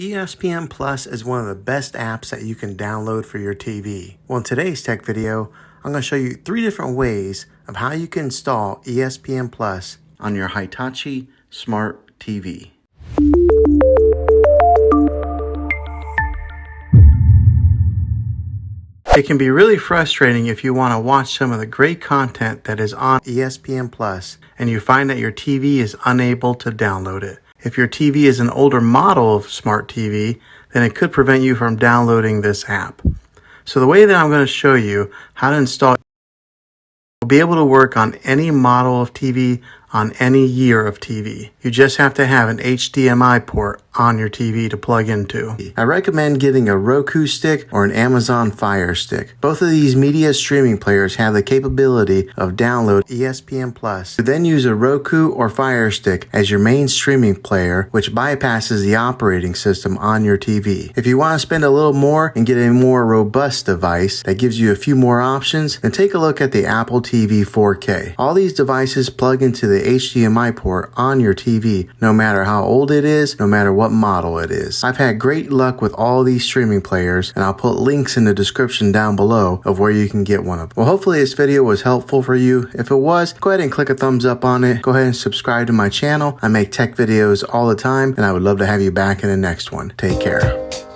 ESPN Plus is one of the best apps that you can download for your TV. Well, in today's tech video, I'm going to show you 3 different ways of how you can install ESPN Plus on your Hitachi Smart TV. It can be really frustrating if you want to watch some of the great content that is on ESPN Plus and you find that your TV is unable to download it. If your TV is an older model of smart TV, then it could prevent you from downloading this app. So the way that I'm going to show you how to install it will be able to work on any model of TV on any year of TV. You just have to have an HDMI port on your TV to plug into. I recommend getting a Roku stick or an Amazon Fire Stick. Both of these media streaming players have the capability of download ESPN Plus. You then use a Roku or Fire Stick as your main streaming player, which bypasses the operating system on your TV. If you want to spend a little more and get a more robust device that gives you a few more options, then take a look at the Apple TV 4K. All these devices plug into the HDMI port on your TV, no matter how old it is, no matter what model it is. I've had great luck with all these streaming players, and I'll put links in the description down below of where you can get one of them. Well, hopefully this video was helpful for you. If it was, go ahead and click a thumbs up on it. Go ahead and subscribe to my channel. I make tech videos all the time, and I would love to have you back in the next one. Take care.